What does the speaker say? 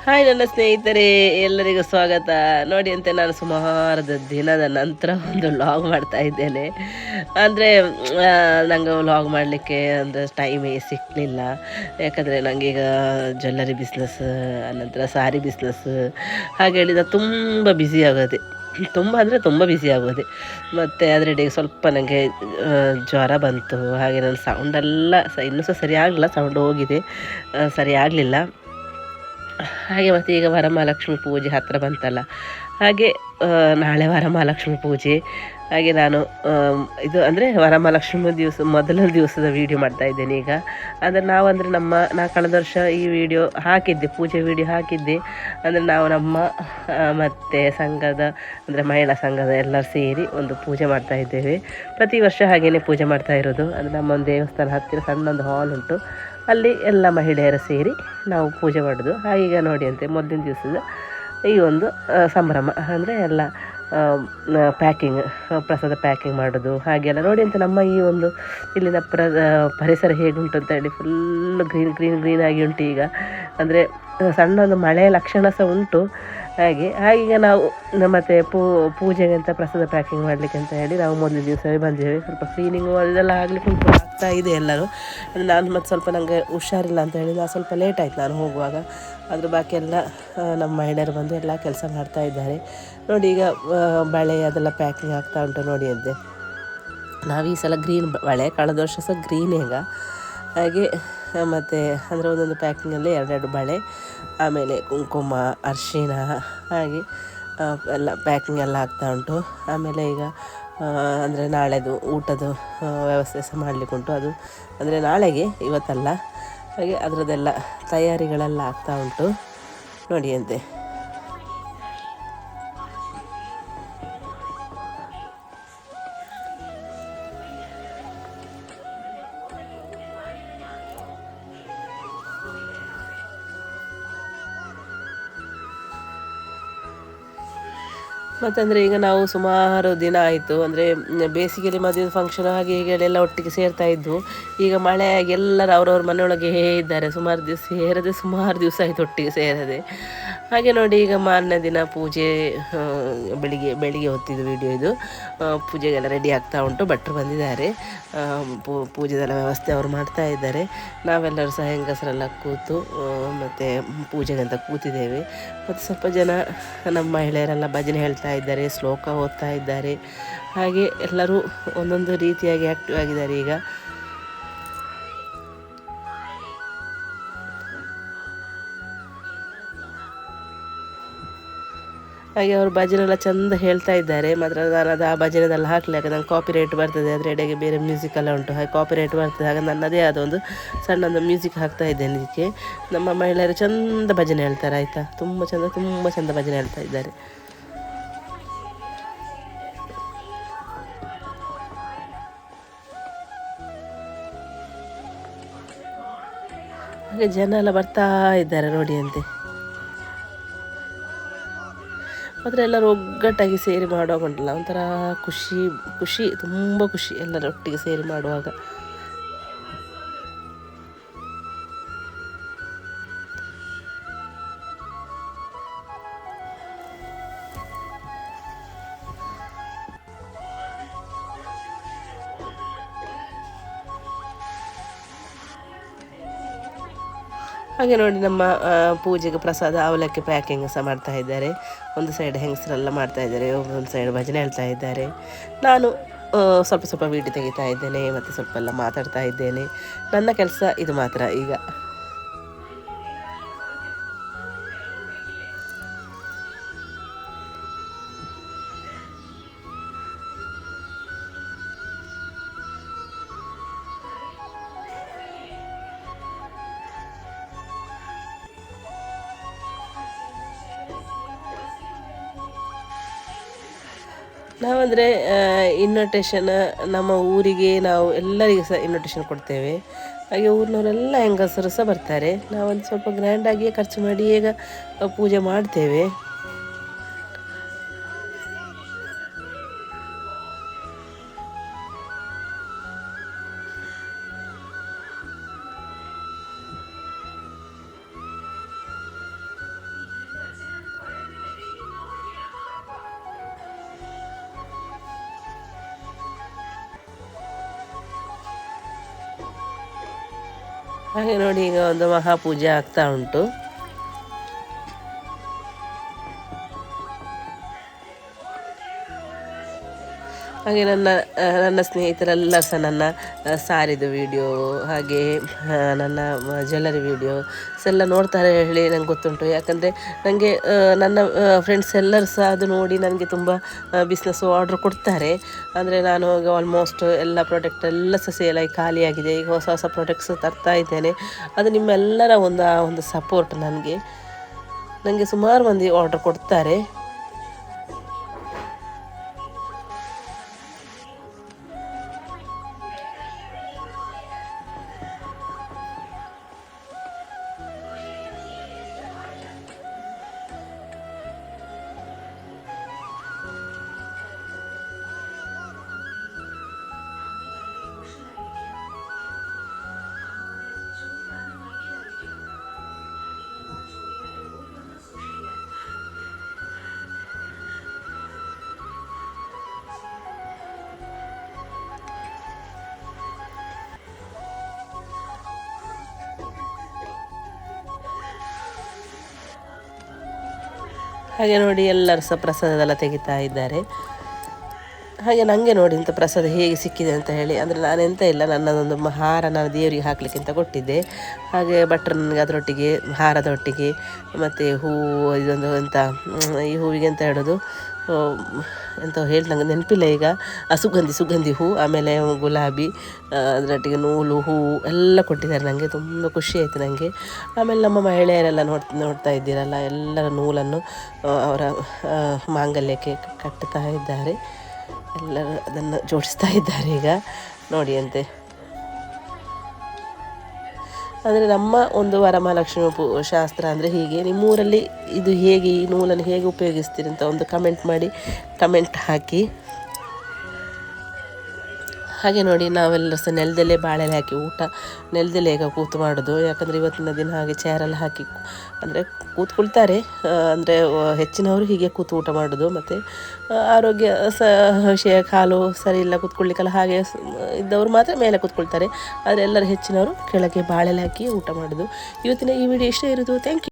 Hi ನನ್ನ ಸ್ನೇಹಿತರೆ, ಎಲ್ಲರಿಗೂ ಸ್ವಾಗತ. ನೋಡಿ ಅಂತೆ ನಾನು ಸುಮಾರು ದಿನದ ನಂತರ ಒಂದು ವ್ಲಾಗ್ ಮಾಡ್ತಾ ಇದ್ದೇನೆ. ಅಂದರೆ ನಂಗೆ ವ್ಲಾಗ್ ಮಾಡಲಿಕ್ಕೆ ಅಂದರೆ ಟೈಮೇ ಸಿಕ್ಕಲಿಲ್ಲ. ಯಾಕಂದರೆ ನನಗೀಗ ಜ್ಯುವೆಲ್ಲರಿ ಬಿಸ್ನೆಸ್, ಅನಂತರ ಸಾರಿ ಬಿಸ್ನೆಸ್ ಹಾಗೆ ಹೇಳಿದ ತುಂಬ ಬ್ಯುಸಿ ಆಗೋದೆ. ತುಂಬ ಅಂದರೆ ತುಂಬ ಬ್ಯುಸಿ ಆಗೋದೆ. ಮತ್ತು ಅದರೆಡೆಗೆ ಸ್ವಲ್ಪ ನನಗೆ ಜ್ವರ ಬಂತು. ಹಾಗೆ ನನ್ನ ಸೌಂಡೆಲ್ಲ ಇನ್ನೂ ಸಹ ಸರಿ ಆಗಲಿಲ್ಲ, ಸೌಂಡ್ ಹೋಗಿದೆ, ಸರಿ ಆಗಲಿಲ್ಲ. ಹಾಗೆ ಮತ್ತು ಈಗ ವರಮಹಾಲಕ್ಷ್ಮಿ ಪೂಜೆ ಹತ್ತಿರ ಬಂತಲ್ಲ, ಹಾಗೆ ನಾಳೆ ವರಮಹಾಲಕ್ಷ್ಮಿ ಪೂಜೆ. ಹಾಗೆ ನಾನು ಇದು ಅಂದರೆ ವರಮಹಾಲಕ್ಷ್ಮಿ ದಿವಸ ಮೊದಲ ದಿವಸದ ವೀಡಿಯೋ ಮಾಡ್ತಾಯಿದ್ದೇನೆ ಈಗ. ಅಂದರೆ ನಾವಂದರೆ ನಾ ಕಳೆದ ವರ್ಷ ಈ ವಿಡಿಯೋ ಹಾಕಿದ್ದೆ, ಪೂಜೆ ವಿಡಿಯೋ ಹಾಕಿದ್ದೆ. ಅಂದರೆ ನಾವು ನಮ್ಮ ಮತ್ತು ಸಂಘದ ಅಂದರೆ ಮಹಿಳಾ ಸಂಘದ ಎಲ್ಲರೂ ಸೇರಿ ಒಂದು ಪೂಜೆ ಮಾಡ್ತಾಯಿದ್ದೇವೆ. ಪ್ರತಿ ವರ್ಷ ಹಾಗೆಯೇ ಪೂಜೆ ಮಾಡ್ತಾ ಇರೋದು. ಅಂದರೆ ನಮ್ಮ ಒಂದು ದೇವಸ್ಥಾನ ಹತ್ತಿರ ಸಣ್ಣೊಂದು ಹಾಲ್ ಉಂಟು, ಅಲ್ಲಿ ಎಲ್ಲ ಮಹಿಳೆಯರು ಸೇರಿ ನಾವು ಪೂಜೆ ಮಾಡೋದು. ಈಗ ನೋಡಿ ಅಂತೆ ಮೊದಲಿನ ದಿವಸದ ಈ ಒಂದು ಸಂಭ್ರಮ ಅಂದರೆ ಎಲ್ಲ ಪ್ಯಾಕಿಂಗ್, ಪ್ರಸಾದ ಪ್ಯಾಕಿಂಗ್ ಮಾಡೋದು ಹಾಗೆಲ್ಲ. ನೋಡಿ ಅಂತ ನಮ್ಮ ಈ ಒಂದು ಇಲ್ಲಿನ ಪರಿಸರ ಹೇಗುಂಟು ಅಂತ ಹೇಳಿ, ಫುಲ್ಲು ಗ್ರೀನ್ ಆಗಿ ಉಂಟು ಈಗ. ಅಂದರೆ ಸಣ್ಣ ಒಂದು ಮಳೆಯ ಲಕ್ಷಣ ಸಹ ಉಂಟು. ಹಾಗೀಗ ನಾವು ಮತ್ತು ಪೂಜೆಗೆ ಅಂತ ಪ್ರಸಾದ ಪ್ಯಾಕಿಂಗ್ ಮಾಡಲಿಕ್ಕೆ ಅಂತ ಹೇಳಿ ನಾವು ಮೊದಲನೇ ದಿವಸವೇ ಬಂದಿದ್ದೇವೆ. ಸ್ವಲ್ಪ ಕ್ಲೀನಿಂಗು ಅದೆಲ್ಲ ಆಗಲಿಕ್ಕೆ ಉಂಟು, ಆಗ್ತಾ ಇದೆ ಎಲ್ಲರೂ. ನಾನು ಮತ್ತು ಸ್ವಲ್ಪ ನನಗೆ ಹುಷಾರಿಲ್ಲ ಅಂತ ಹೇಳಿ ನಾನು ಸ್ವಲ್ಪ ಲೇಟ್ ಆಯಿತು ನಾನು ಹೋಗುವಾಗ. ಅದ್ರ ಬಾಕಿ ಎಲ್ಲ ನಮ್ಮ ಮಹಿಳೆಯರು ಬಂದು ಎಲ್ಲ ಕೆಲಸ ಮಾಡ್ತಾ ಇದ್ದಾರೆ. ನೋಡಿ ಈಗ ಬಳೆ ಅದೆಲ್ಲ ಪ್ಯಾಕಿಂಗ್ ಆಗ್ತಾ ಉಂಟು. ನೋಡಿ ಅಂತೆ ನಾವು ಈ ಸಲ ಗ್ರೀನ್ ಬಳೆ, ಕಳೆದ ವರ್ಷ ಸಹ ಗ್ರೀನ್ ಈಗ. ಹಾಗೆ ಮತ್ತು ಅಂದರೆ ಒಂದೊಂದು ಪ್ಯಾಕಿಂಗಲ್ಲಿ ಎರಡೆರಡು ಬಳೆ, ಆಮೇಲೆ ಕುಂಕುಮ, ಅರಿಶಿಣ, ಹಾಗೆ ಎಲ್ಲ ಪ್ಯಾಕಿಂಗ್ ಎಲ್ಲ ಆಗ್ತಾ ಉಂಟು. ಆಮೇಲೆ ಈಗ ಅಂದರೆ ನಾಳೆದು ಊಟದ ವ್ಯವಸ್ಥೆ ಸಹ ಮಾಡಲಿಕ್ಕುಂಟು. ಅದು ಅಂದರೆ ನಾಳೆಗೆ, ಇವತ್ತಲ್ಲ. ಹಾಗೆ ಅದರದ್ದೆಲ್ಲ ತಯಾರಿಗಳೆಲ್ಲ ಆಗ್ತಾ ಉಂಟು. ನೋಡಿ ಅಂತೆ ಮತ್ತಂದರೆ ಈಗ ನಾವು ಸುಮಾರು ದಿನ ಆಯಿತು, ಅಂದರೆ ಬೇಸಿಗೆಯಲ್ಲಿ ಮದುವೆ ಫಂಕ್ಷನ್ ಹಾಗೆ ಹೀಗೆ ಎಲ್ಲ ಒಟ್ಟಿಗೆ ಸೇರ್ತಾ ಇದ್ವು. ಈಗ ಮಳೆಯಾಗಿ ಎಲ್ಲರೂ ಅವ್ರವ್ರ ಮನೆಯೊಳಗೆ ಇದ್ದಾರೆ. ಸುಮಾರು ದಿವಸ ಆಯಿತು ಒಟ್ಟಿಗೆ ಸೇರದೆ. ಹಾಗೆ ನೋಡಿ ಈಗ ಮಾರನೇ ದಿನ ಪೂಜೆ, ಬೆಳಿಗ್ಗೆ ಹೊತ್ತಿದ್ದು ವಿಡಿಯೋ ಇದು. ಪೂಜೆಗೆಲ್ಲ ರೆಡಿ ಆಗ್ತಾ ಉಂಟು, ಭಟ್ರು ಬಂದಿದ್ದಾರೆ. ಪೂಜೆದೆಲ್ಲ ವ್ಯವಸ್ಥೆ ಅವರು ಮಾಡ್ತಾ ಇದ್ದಾರೆ. ನಾವೆಲ್ಲರೂ ಸಹ ಹೆಂಗಸರೆಲ್ಲ ಕೂತು ಮತ್ತು ಪೂಜೆಗಂತ ಕೂತಿದ್ದೇವೆ. ಮತ್ತು ಸ್ವಲ್ಪ ಜನ ನಮ್ಮ ಮಹಿಳೆಯರೆಲ್ಲ ಭಜನೆ ಹೇಳ್ತಾ ಇದ್ದಾರೆ, ಶ್ಲೋಕ ಓದ್ತಾ ಇದ್ದಾರೆ. ಹಾಗೆ ಎಲ್ಲರೂ ಒಂದೊಂದು ರೀತಿಯಾಗಿ ಆ್ಯಕ್ಟಿವ್ ಆಗಿದ್ದಾರೆ ಈಗ. ಹಾಗೆ ಅವರು ಭಜನೆಲ್ಲ ಚೆಂದ ಹೇಳ್ತಾ ಇದ್ದಾರೆ. ಮಾತ್ರ ನಾನು ಅದು ಆ ಭಜನೆದೆಲ್ಲ ಹಾಕಲಿಕ್ಕೆ ನಂಗೆ ಕಾಪಿರೈಟ್ ಬರ್ತದೆ, ಅದರ ಎಡೆಗೆ ಬೇರೆ ಮ್ಯೂಸಿಕ್ ಎಲ್ಲ ಉಂಟು, ಹಾಗೆ ಕಾಪಿರೈಟ್ ಬರ್ತದೆ. ಹಾಗೆ ನನ್ನದೇ ಆದ ಒಂದು ಸಣ್ಣೊಂದು ಮ್ಯೂಸಿಕ್ ಹಾಕ್ತಾ ಇದ್ದೇನೆ ಇದಕ್ಕೆ. ನಮ್ಮ ಮಹಿಳೆಯರು ಚೆಂದ ಭಜನೆ ಹೇಳ್ತಾರೆ ಆಯಿತಾ, ತುಂಬ ಚೆಂದ ಭಜನೆ ಹೇಳ್ತಾ ಇದ್ದಾರೆ. ಹಾಗೆ ಜನ ಎಲ್ಲ ಬರ್ತಾ ಇದ್ದಾರೆ ನೋಡಿ ಅಂತೆ. ಆದರೆ ಎಲ್ಲರೂ ಒಗ್ಗಟ್ಟಾಗಿ ಸೇರಿ ಮಾಡುವಾಗ ಉಂಟಲ್ಲ ಒಂಥರ ಖುಷಿ, ತುಂಬ ಖುಷಿ ಎಲ್ಲರೂ ಒಟ್ಟಿಗೆ ಸೇರಿ ಮಾಡುವಾಗ. ಹಾಗೆ ನೋಡಿ ನಮ್ಮ ಪೂಜೆಗೆ ಪ್ರಸಾದ ಅವಲಕ್ಕಿ ಪ್ಯಾಕಿಂಗ್ ಸಹ ಮಾಡ್ತಾ ಇದ್ದಾರೆ. ಒಂದು ಸೈಡ್ ಹೆಂಗಸರೆಲ್ಲ ಮಾಡ್ತಾ ಇದ್ದಾರೆ, ಒಂದು ಸೈಡ್ ಭಜನೆ ಹೇಳ್ತಾ ಇದ್ದಾರೆ. ನಾನು ಸ್ವಲ್ಪ ವೀಡಿಯೋ ತೆಗಿತಾ ಇದ್ದೇನೆ ಮತ್ತು ಸ್ವಲ್ಪ ಎಲ್ಲ ಮಾತಾಡ್ತಾ ಇದ್ದೇನೆ. ನನ್ನ ಕೆಲಸ ಇದು ಮಾತ್ರ ಈಗ. ನಾವಂದರೆ ಇನ್ವಿಟೇಷನ್ ನಮ್ಮ ಊರಿಗೆ ನಾವು ಎಲ್ಲರಿಗೂ ಸಹ ಇನ್ವಿಟೇಷನ್ ಕೊಡ್ತೇವೆ. ಹಾಗೆ ಊರಿನವರೆಲ್ಲ ಹೆಂಗಸರು ಸಹ ಬರ್ತಾರೆ. ನಾವೊಂದು ಸ್ವಲ್ಪ ಗ್ರ್ಯಾಂಡಾಗಿಯೇ ಖರ್ಚು ಮಾಡಿ ಈಗ ಪೂಜೆ ಮಾಡ್ತೇವೆ. ಹಾಗೆ ನೋಡಿ ಈಗ ಒಂದು ಮಹಾಪೂಜೆ ಆಗ್ತಾ ಉಂಟು. ಹಾಗೆ ನನ್ನ ಸ್ನೇಹಿತರೆಲ್ಲ ಸಹ ನನ್ನ ಸಾರಿದು ವಿಡಿಯೋ ಹಾಗೆ ನನ್ನ ಜ್ಯುವೆಲ್ಲರಿ ವೀಡಿಯೋಸ್ ಎಲ್ಲ ನೋಡ್ತಾರೆ ಹೇಳಿ ನಂಗೆ ಗೊತ್ತುಂಟು. ಯಾಕಂದರೆ ನನಗೆ ನನ್ನ ಫ್ರೆಂಡ್ಸ್ ಎಲ್ಲರೂ ಸಹ ಅದು ನೋಡಿ ನನಗೆ ತುಂಬ ಬಿಸ್ನೆಸ್ ಆರ್ಡ್ರ್ ಕೊಡ್ತಾರೆ. ಅಂದರೆ ನಾನು ಈಗ ಆಲ್ಮೋಸ್ಟ್ ಎಲ್ಲ ಪ್ರಾಡಕ್ಟ್ ಎಲ್ಲ ಸಹ ಸೇಲಾಗಿ ಖಾಲಿಯಾಗಿದೆ. ಈಗ ಹೊಸ ಹೊಸ ಪ್ರಾಡಕ್ಟ್ಸ್ ತರ್ತಾ ಇದ್ದೇನೆ. ಅದು ನಿಮ್ಮೆಲ್ಲರ ಒಂದು ಸಪೋರ್ಟ್ ನನಗೆ ಸುಮಾರು ಮಂದಿ ಆರ್ಡ್ರ್ ಕೊಡ್ತಾರೆ. ಹಾಗೆ ನೋಡಿ ಎಲ್ಲರೂ ಸಹ ಪ್ರಸಾದದೆಲ್ಲ ತೆಗಿತಾ ಇದ್ದಾರೆ. ಹಾಗೆ ನನಗೆ ನೋಡಿ ಇಂಥ ಪ್ರಸಾದ ಹೇಗೆ ಸಿಕ್ಕಿದೆ ಅಂತ ಹೇಳಿ. ಅಂದರೆ ನಾನೆಂತ ಇಲ್ಲ, ನನ್ನದೊಂದು ಹಾರ ನಾನು ದೇವರಿಗೆ ಹಾಕಲಿಕ್ಕೆ ಅಂತ ಕೊಟ್ಟಿದ್ದೆ. ಹಾಗೆ ಭಟ್ರು ನನಗೆ ಅದರೊಟ್ಟಿಗೆ ಹಾರದ ಒಟ್ಟಿಗೆ ಮತ್ತು ಹೂವು ಇದೊಂದು ಈ ಹೂವಿಗೆ ಎಂತ ಹೇಳೋದು, ಎಂತ ಹೇಳಿ ನನಗೆ ನೆನಪಿಲ್ಲ ಈಗ. ಸುಗಂಧಿ ಹೂ, ಆಮೇಲೆ ಗುಲಾಬಿ, ಅದರೊಟ್ಟಿಗೆ ನೂಲು ಹೂವು ಎಲ್ಲ ಕೊಟ್ಟಿದ್ದಾರೆ. ನನಗೆ ತುಂಬ ಖುಷಿ ಆಯಿತು ನನಗೆ. ಆಮೇಲೆ ನಮ್ಮ ಮಹಿಳೆಯರೆಲ್ಲ ನೋಡ್ತಾ ಇದ್ದೀರಲ್ಲ, ಎಲ್ಲರ ನೂಲನ್ನು ಅವರ ಮಾಂಗಲ್ಯಕ್ಕೆ ಕಟ್ಟುತ್ತಾ ಇದ್ದಾರೆ. ಎಲ್ಲರೂ ಅದನ್ನು ಜೋಡಿಸ್ತಾ ಇದ್ದಾರೆ ಈಗ ನೋಡಿ ಅಂತೆ. ಅಂದರೆ ನಮ್ಮ ಒಂದು ವರಮಹಾಲಕ್ಷ್ಮಿ ಶಾಸ್ತ್ರ ಅಂದರೆ ಹೀಗೆ. ನಿಮ್ಮೂರಲ್ಲಿ ಇದು ಹೇಗೆ, ಈ ನೂಲನ್ನು ಹೇಗೆ ಉಪಯೋಗಿಸ್ತೀರಿ ಅಂತ ಒಂದು ಕಮೆಂಟ್ ಹಾಕಿ. ಹಾಗೆ ನೋಡಿ ನಾವೆಲ್ಲರೂ ಸಹ ನೆಲದಲ್ಲೇ ಬಾಳೆಲೆ ಹಾಕಿ ನೆಲದಲ್ಲೇ ಈಗ ಕೂತು ಮಾಡೋದು. ಯಾಕಂದರೆ ಇವತ್ತಿನ ದಿನ ಹಾಗೆ ಚೇರೆಲ್ಲ ಹಾಕಿ ಅಂದರೆ ಕೂತ್ಕೊಳ್ತಾರೆ. ಅಂದರೆ ಹೆಚ್ಚಿನವರು ಹೀಗೆ ಕೂತು ಊಟ ಮಾಡೋದು. ಮತ್ತು ಆರೋಗ್ಯ ವಿಷಯ ಕಾಲು ಸರಿ ಇಲ್ಲ ಕೂತ್ಕೊಳ್ಳಿಕ್ಕೆಲ್ಲ, ಹಾಗೆ ಇದ್ದವರು ಮಾತ್ರ ಮೇಲೆ ಕೂತ್ಕೊಳ್ತಾರೆ. ಆದರೆ ಎಲ್ಲರೂ ಹೆಚ್ಚಿನವರು ಕೆಳಗೆ ಬಾಳೆಲೆ ಹಾಕಿ ಊಟ ಮಾಡೋದು. ಇವತ್ತಿನ ಈ ವಿಡಿಯೋ ಇಷ್ಟ ಇರೋದು. Thank you.